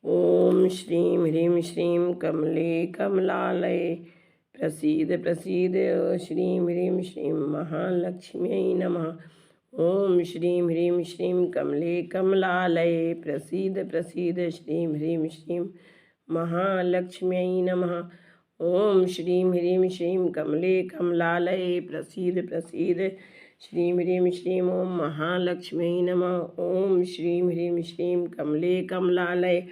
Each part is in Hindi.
ओम श्रीं ह्रीं श्रीं कमले कमलालये प्रसीद प्रसीद। श्रीं ह्रीं श्रीं महालक्ष्म्यै नमः। ओम श्रीं ह्रीं श्रीं कमले कमलालये प्रसीद प्रसीद। श्रीं ह्रीं श्रीं महालक्ष्म्यै नमः। ओम श्रीं ह्रीं श्रीं कमले कमलालये प्रसीद प्रसीद। श्रीं ह्रीं श्रीं ओम महालक्ष्म्यै नमः। ओम श्रीं ह्रीं श्रीं कमले कमलालये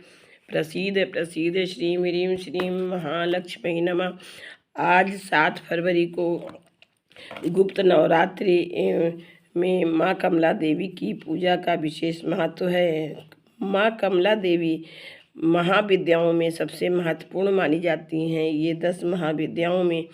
प्रसीद प्रसीद। श्रीं ह्रीं श्रीं महालक्ष्म्यै नमः। आज 7 फरवरी को गुप्त नवरात्रि में माँ कमला देवी की पूजा का विशेष महत्व है। माँ कमला देवी महाविद्याओं में सबसे महत्वपूर्ण मानी जाती हैं। ये 10 महाविद्याओं में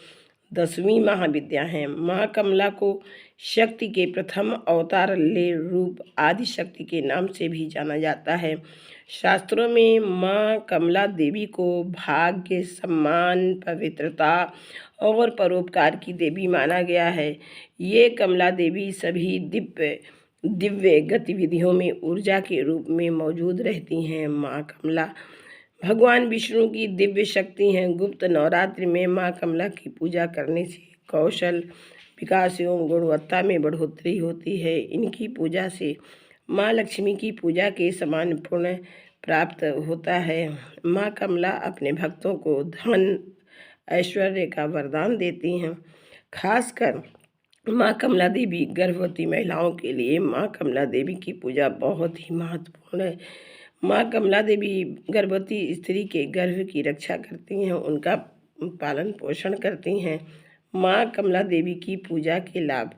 10वीं महाविद्या हैं। माँ कमला को शक्ति के प्रथम अवतार ले रूप आदि शक्ति के नाम से भी जाना जाता है। शास्त्रों में माँ कमला देवी को भाग्य, सम्मान, पवित्रता और परोपकार की देवी माना गया है। ये कमला देवी सभी दिव्य गतिविधियों में ऊर्जा के रूप में मौजूद रहती हैं। माँ कमला भगवान विष्णु की दिव्य शक्ति हैं। गुप्त नवरात्रि में माँ कमला की पूजा करने से कौशल विकास एवं गुणवत्ता में बढ़ोतरी होती है। इनकी पूजा से माँ लक्ष्मी की पूजा के समान पुण्य प्राप्त होता है। माँ कमला अपने भक्तों को धन ऐश्वर्य का वरदान देती हैं। खासकर माँ कमला देवी गर्भवती महिलाओं के लिए माँ कमला देवी की पूजा बहुत ही महत्वपूर्ण है। माँ कमला देवी गर्भवती स्त्री के गर्भ की रक्षा करती हैं, उनका पालन पोषण करती हैं। माँ कमला देवी की पूजा के लाभ।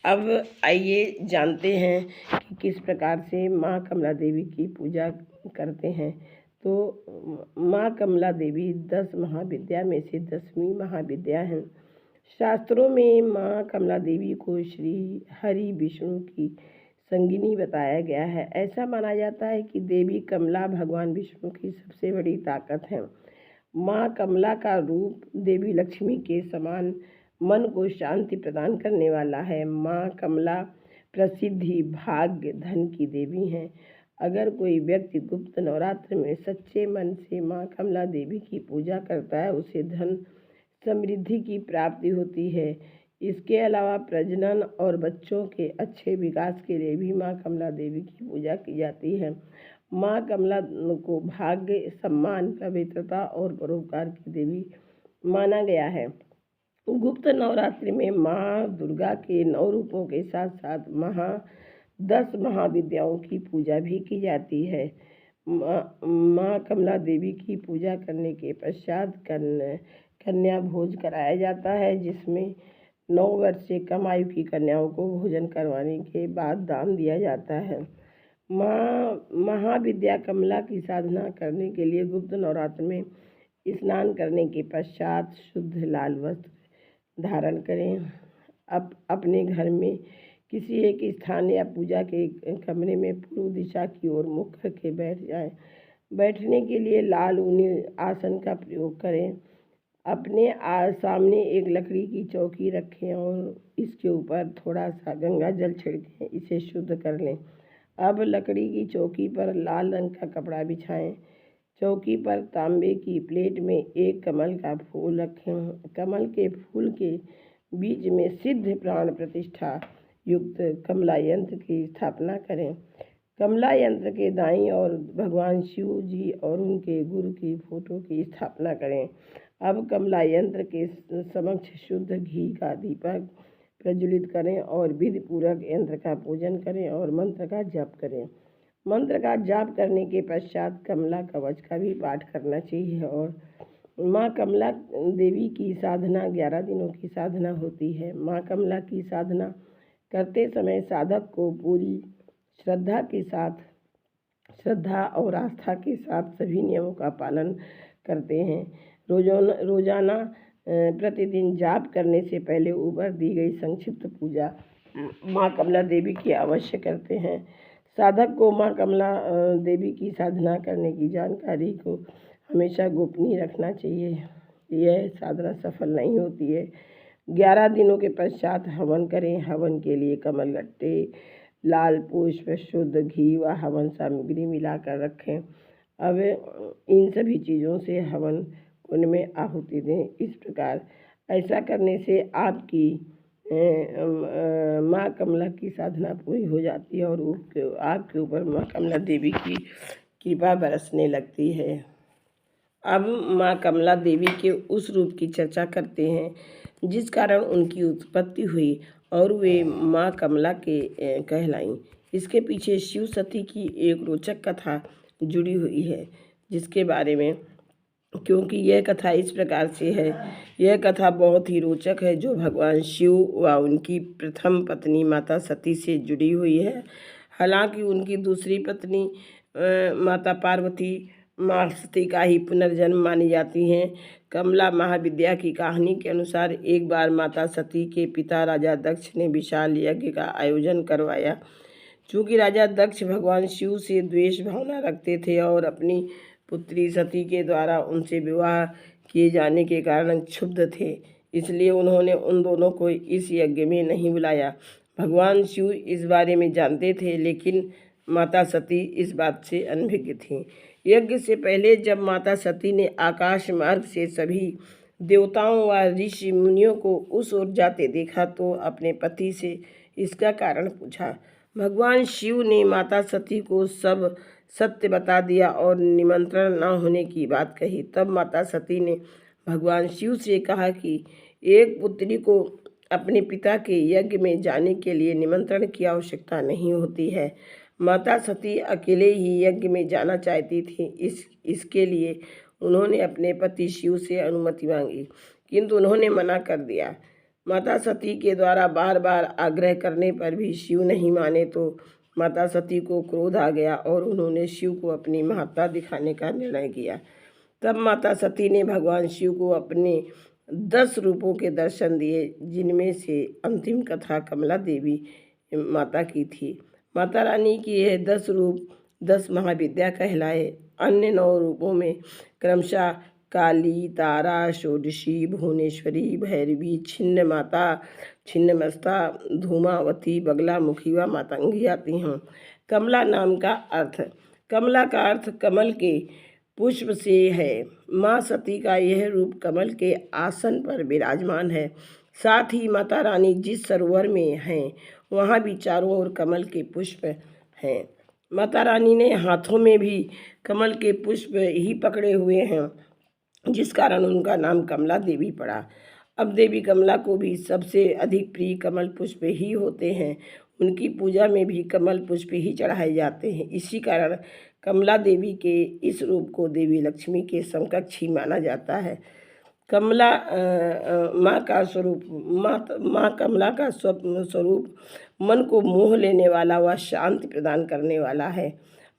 अब आइए जानते हैं कि किस प्रकार से माँ कमला देवी की पूजा करते हैं। तो माँ कमला देवी 10 महाविद्या में से 10वीं महाविद्या हैं। शास्त्रों में माँ कमला देवी को श्री हरि विष्णु की संगिनी बताया गया है। ऐसा माना जाता है कि देवी कमला भगवान विष्णु की सबसे बड़ी ताकत है। माँ कमला का रूप देवी लक्ष्मी के समान मन को शांति प्रदान करने वाला है। माँ कमला प्रसिद्धि, भाग्य, धन की देवी हैं। अगर कोई व्यक्ति गुप्त नवरात्र में सच्चे मन से माँ कमला देवी की पूजा करता है, उसे धन समृद्धि की प्राप्ति होती है। इसके अलावा प्रजनन और बच्चों के अच्छे विकास के लिए भी माँ कमला देवी की पूजा की जाती है। माँ कमला को भाग्य, सम्मान, पवित्रता और परोपकार की देवी माना गया है। गुप्त नवरात्रि में माँ दुर्गा के 9 रूपों के साथ साथ 10 महाविद्याओं की पूजा भी की जाती है। माँ कमला देवी की पूजा करने के पश्चात कन्या भोज कराया जाता है, जिसमें 9 वर्ष से कम आयु की कन्याओं को भोजन करवाने के बाद दान दिया जाता है। महाविद्या कमला की साधना करने के लिए गुप्त नवरात्र में स्नान करने के पश्चात शुद्ध लाल वस्त्र धारण करें। अपने घर में किसी एक स्थान या पूजा के कमरे में पूर्व दिशा की ओर मुख करके बैठ जाएं। बैठने के लिए लाल ऊनी आसन का प्रयोग करें। अपने सामने एक लकड़ी की चौकी रखें और इसके ऊपर थोड़ा सा गंगा जल छिड़कें, इसे शुद्ध कर लें। अब लकड़ी की चौकी पर लाल रंग का कपड़ा बिछाएं। चौकी पर तांबे की प्लेट में एक कमल का फूल रखें। कमल के फूल के बीच में सिद्ध प्राण प्रतिष्ठा युक्त कमला यंत्र की स्थापना करें। कमला यंत्र के दाईं ओर भगवान शिव जी और उनके गुरु की फोटो की स्थापना करें। अब कमला यंत्र के समक्ष शुद्ध घी का दीपक प्रज्वलित करें और विधि पूर्वक यंत्र का पूजन करें और मंत्र का जप करें। मंत्र का जाप करने के पश्चात कमला कवच का भी पाठ करना चाहिए। और माँ कमला देवी की साधना 11 दिनों की साधना होती है। माँ कमला की साधना करते समय साधक को पूरी श्रद्धा और आस्था के साथ सभी नियमों का पालन करते हैं। रोजाना प्रतिदिन जाप करने से पहले ऊपर दी गई संक्षिप्त पूजा माँ कमला देवी की अवश्य करते हैं। साधक को माँ कमला देवी की साधना करने की जानकारी को हमेशा गोपनीय रखना चाहिए। यह साधना सफल नहीं होती है। 11 दिनों के पश्चात हवन करें। हवन के लिए कमल गट्टे, लाल पुष्प, शुद्ध घी व हवन सामग्री मिलाकर रखें। अब इन सभी चीज़ों से हवन कुंड में आहुति दें। इस प्रकार ऐसा करने से आपकी माँ कमला की साधना पूरी हो जाती है और आपके ऊपर माँ कमला देवी की कृपा बरसने लगती है। अब माँ कमला देवी के उस रूप की चर्चा करते हैं जिस कारण उनकी उत्पत्ति हुई और वे माँ कमला के कहलाईं। इसके पीछे शिव सती की एक रोचक कथा जुड़ी हुई है, जिसके बारे में, क्योंकि यह कथा इस प्रकार से है, यह कथा बहुत ही रोचक है, जो भगवान शिव व उनकी प्रथम पत्नी माता सती से जुड़ी हुई है। हालांकि उनकी दूसरी पत्नी माता पार्वती माँ सती का ही पुनर्जन्म मानी जाती हैं। कमला महाविद्या की कहानी के अनुसार एक बार माता सती के पिता राजा दक्ष ने विशाल यज्ञ का आयोजन करवाया। चूँकि राजा दक्ष भगवान शिव से द्वेष भावना रखते थे और अपनी पुत्री सती के द्वारा उनसे विवाह किए जाने के कारण क्षुब्ध थे, इसलिए उन्होंने उन दोनों को इस यज्ञ में नहीं बुलाया। भगवान शिव इस बारे में जानते थे, लेकिन माता सती इस बात से अनभिज्ञ थीं। यज्ञ से पहले जब माता सती ने आकाश मार्ग से सभी देवताओं व ऋषि मुनियों को उस ओर जाते देखा तो अपने पति से इसका कारण पूछा। भगवान शिव ने माता सती को सब सत्य बता दिया और निमंत्रण न होने की बात कही। तब माता सती ने भगवान शिव से कहा कि एक पुत्री को अपने पिता के यज्ञ में जाने के लिए निमंत्रण की आवश्यकता नहीं होती है। माता सती अकेले ही यज्ञ में जाना चाहती थी। इसके लिए उन्होंने अपने पति शिव से अनुमति मांगी, किंतु उन्होंने मना कर दिया। माता सती के द्वारा बार बार आग्रह करने पर भी शिव नहीं माने तो माता सती को क्रोध आ गया और उन्होंने शिव को अपनी महत्ता दिखाने का निर्णय किया। तब माता सती ने भगवान शिव को अपने 10 रूपों के दर्शन दिए, जिनमें से अंतिम कथा कमला देवी माता की थी। माता रानी की यह 10 रूप 10 महाविद्या कहलाए। अन्य 9 रूपों में क्रमशः काली, तारा, षोडशी, भुवनेश्वरी, भैरवी, छिन्न माता, छिन्नमस्ता, धूमावती, बगलामुखी व मातंगी आती हैं। कमला नाम का अर्थ, कमला का अर्थ कमल के पुष्प से है। माँ सती का यह रूप कमल के आसन पर विराजमान है। साथ ही माता रानी जिस सरोवर में हैं वहाँ भी चारों ओर कमल के पुष्प हैं। माता रानी ने हाथों में भी कमल के पुष्प ही पकड़े हुए हैं, जिस कारण उनका नाम कमला देवी पड़ा। अब देवी कमला को भी सबसे अधिक प्रिय कमल पुष्प ही होते हैं। उनकी पूजा में भी कमल पुष्प ही चढ़ाए जाते हैं। इसी कारण कमला देवी के इस रूप को देवी लक्ष्मी के समकक्ष ही माना जाता है। कमला माँ का स्वरूप, माँ कमला का स्वरूप मन को मोह लेने वाला व शांति प्रदान करने वाला है।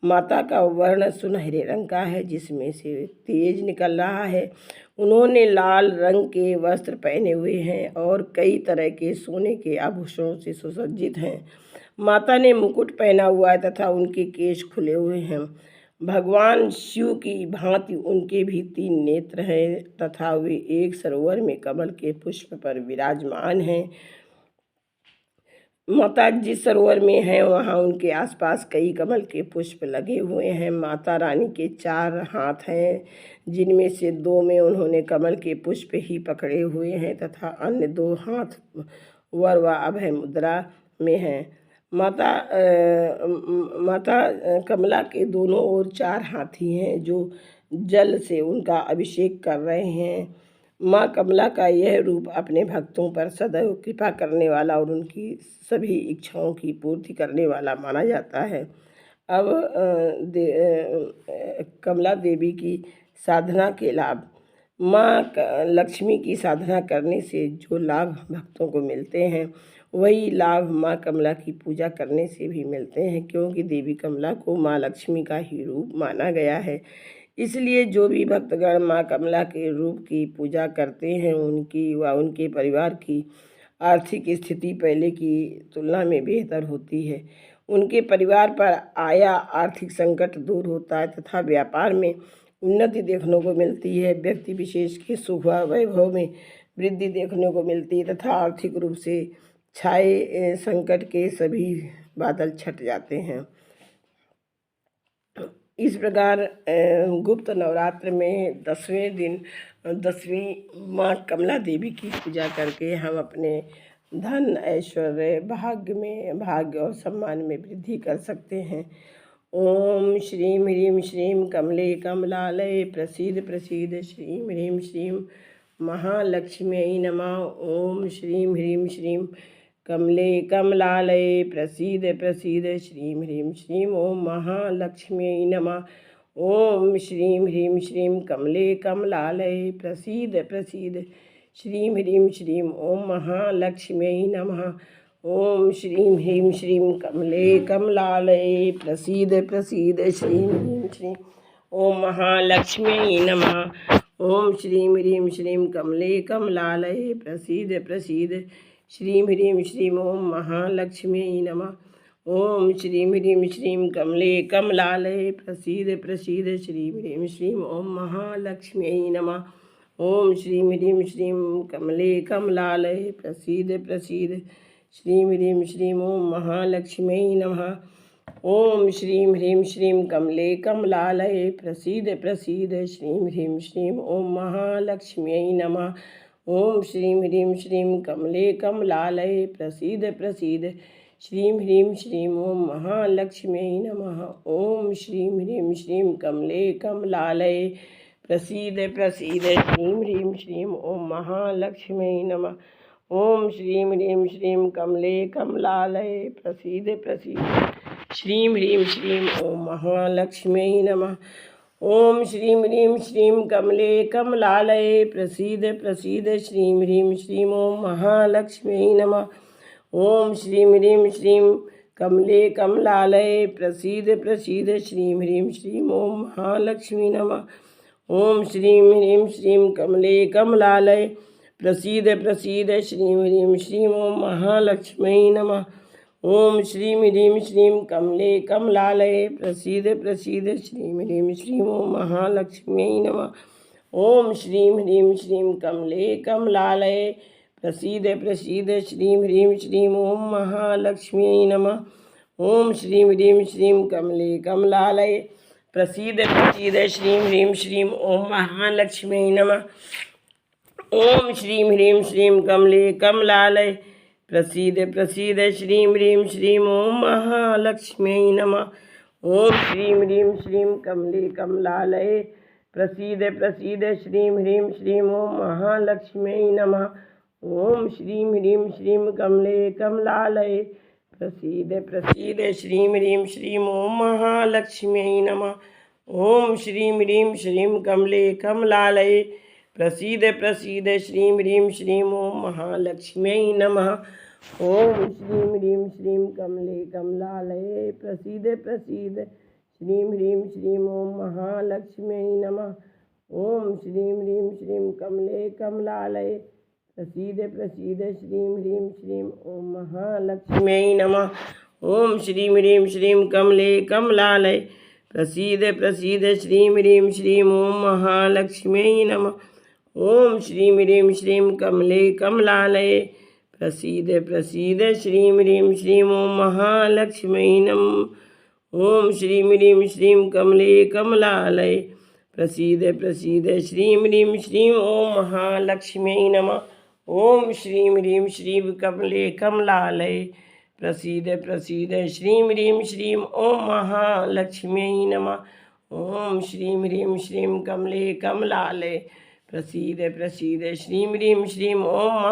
माता का वर्ण सुनहरे रंग का है, जिसमें से तेज निकल रहा है। उन्होंने लाल रंग के वस्त्र पहने हुए हैं और कई तरह के सोने के आभूषणों से सुसज्जित हैं। माता ने मुकुट पहना हुआ है तथा उनके केश खुले हुए हैं। भगवान शिव की भांति उनके भी 3 नेत्र हैं तथा वे एक सरोवर में कमल के पुष्प पर विराजमान हैं। माता जिस सरोवर में हैं वहाँ उनके आसपास कई कमल के पुष्प लगे हुए हैं। माता रानी के 4 हाथ हैं, जिनमें से 2 में उन्होंने कमल के पुष्प ही पकड़े हुए हैं तथा अन्य 2 हाथ वर व अभय मुद्रा में हैं। माता कमला के दोनों ओर 4 हाथी हैं जो जल से उनका अभिषेक कर रहे हैं। माँ कमला का यह रूप अपने भक्तों पर सदैव कृपा करने वाला और उनकी सभी इच्छाओं की पूर्ति करने वाला माना जाता है। अब कमला देवी की साधना के लाभ। माँ लक्ष्मी की साधना करने से जो लाभ भक्तों को मिलते हैं, वही लाभ माँ कमला की पूजा करने से भी मिलते हैं, क्योंकि देवी कमला को माँ लक्ष्मी का ही रूप माना गया है। इसलिए जो भी भक्तगण माँ कमला के रूप की पूजा करते हैं, उनकी व उनके परिवार की आर्थिक स्थिति पहले की तुलना में बेहतर होती है। उनके परिवार पर आया आर्थिक संकट दूर होता है तथा व्यापार में उन्नति देखने को मिलती है। व्यक्ति विशेष के सुख व वैभव में वृद्धि देखने को मिलती है तथा आर्थिक रूप से छाए संकट के सभी बादल छट जाते हैं। इस प्रकार गुप्त नवरात्र में 10वें दिन 10वीं माँ कमला देवी की पूजा करके हम अपने धन ऐश्वर्य भाग्य और सम्मान में वृद्धि कर सकते हैं। ओम श्रीं ह्रीं श्रीं कमले कमलालय प्रसीद प्रसीद श्रीं ह्रीं श्रीं महालक्ष्म्यै नमः। ओम श्रीं ह्रीं श्रीं कमले कमलालय प्रसीद प्रसीद श्रीं ह्रीं श्रीं ओम महालक्ष्म्यै नमः। ओम श्रीं ह्रीं श्रीं कमले कमलालय प्रसीद प्रसीद श्रीं ह्रीं श्रीं ओम महालक्ष्म्यै नमः। ओम श्रीं ह्रीं श्रीं कमले कमलालय प्रसीद प्रसीद श्रीं ह्रीं श्रीं ओम महालक्ष्म्यै नमः। ओम श्रीं ह्रीं श्रीं कमले कमलालय प्रसीद प्रसीद श्रीं ह्रीं श्रीं ओम महालक्ष्म्यै नमः। ओम श्रीं ह्रीं श्रीं कमले कमलालय प्रसीद प्रसीद श्रीं ह्रीं श्रीं ओम महालक्ष्म्यै नमः। ओम श्रीं ह्रीं श्रीं कमले कमलालय प्रसीद प्रसीद श्रीं ह्रीं श्रीं ओम महालक्ष्म्यै नमः। ओम श्रीं ह्रीं श्रीं कमले कमलालय प्रसीद प्रसीद श्रीं ह्रीं श्रीं ओम महालक्ष्म्यै नमः। ओम श्रीं ह्रीं श्रीं कमले कमलालय प्रसीद प्रसीद श्रीं ह्रीं श्रीं ओम महालक्ष्म्यै नमः। ओम श्रीं ह्रीं श्रीं कमले कमलालय प्रसीद प्रसीद श्रीं ह्रीं श्रीं ओम महालक्ष्म्यै नमः। ओम श्रीं ह्रीं श्रीं कमले कमलालय प्रसीद प्रसीद श्रीं ह्रीं श्रीं ओम महालक्ष्म्यै नमः। ओम श्रीं ह्रीं श्रीं कमले कमलालय प्रसीद प्रसीद श्रीं ह्रीं श्रीं ओम महालक्ष्म्यै नमः। ओम श्रीं ह्रीं श्रीं कमले कमलालय प्रसीद प्रसीद श्रीं ह्रीं श्रीं ओम महालक्ष्मी नमः। ओम श्रीं ह्रीं श्रीं कमले कमलालय प्रसीद प्रसीद श्रीं ह्रीं श्रीं ओम महालक्ष्म्यै नमः। ओम श्रीं ह्रीं श्रीं कमले कमलालय प्रसीद प्रसीद श्रीं ह्रीं श्रीं ओम महालक्ष्म्यै नमः। ओम श्रीं ह्रीं श्रीं कमले कमलालय प्रसीद प्रसीद श्रीं ह्रीं श्रीं ओम महालक्ष्म्यै नमः। ओम श्रीं ह्रीं श्रीं कमले कमलालय प्रसीद प्रसीद श्रीं ह्रीं श्रीं ओम महालक्ष्म्यै नमः। ओम श्रीं ह्रीं श्रीं कमले कमलालय प्रसीद प्रसीद श्रीं ह्रीं श्रीं ओम महालक्ष्म्यै नमः। ओम श्रीं ह्रीं श्रीं कमले कमलालय प्रसीद प्रसीद श्रीं ह्रीं श्रीं ओम महालक्ष्म्यै नमः। ओम श्रीं ह्रीं श्रीं कमले कमलालय प्रसीद प्रसीद श्रीं ह्रीं श्रीं ओम महालक्ष्म्यै नमः। ओम श्रीं ह्रीं श्रीं कमले कमलालय प्रसीद प्रसीद श्रीं ह्रीं श्रीं ओम महालक्ष्म्यै नमः। ओम श्रीं ह्रीं श्रीं कमले कमलालय प्रसीद प्रसीद श्रीं ह्रीं श्रीं ओम महालक्ष्म्यै नमः। ओम श्रीं ह्रीं श्रीं कमले कमलालय प्रसीद प्रसीद श्रीं ह्रीं श्रीं ओम महालक्ष्म्यै नमः। ओम श्रीं ह्रीं श्रीं कमले कमलालय प्रसीद प्रसीद श्रीं ह्रीं श्रीं ओम महालक्ष्म्यै नमः। ओम श्रीं ह्रीं श्रीं कमले कमलालय प्रसीद प्रसीद श्रीं ह्रीं श्रीं ओम महालक्ष्म्यै नमः। ओम श्रीं ह्रीं श्रीं कमले कमलालय प्रसीद प्रसीद श्रीं ह्रीं श्रीं ओम महालक्ष्म्यै नमः। ओम श्रीं ह्रीं श्रीं कमले कमलालय प्रसीद प्रसीद श्रीं ह्रीं श्रीं ओम महालक्ष्म्यै नमः। ओम श्रीं ह्रीं श्रीं कमले कमलालय प्रसीद प्रसीद श्रीं ह्रीं श्रीं ओम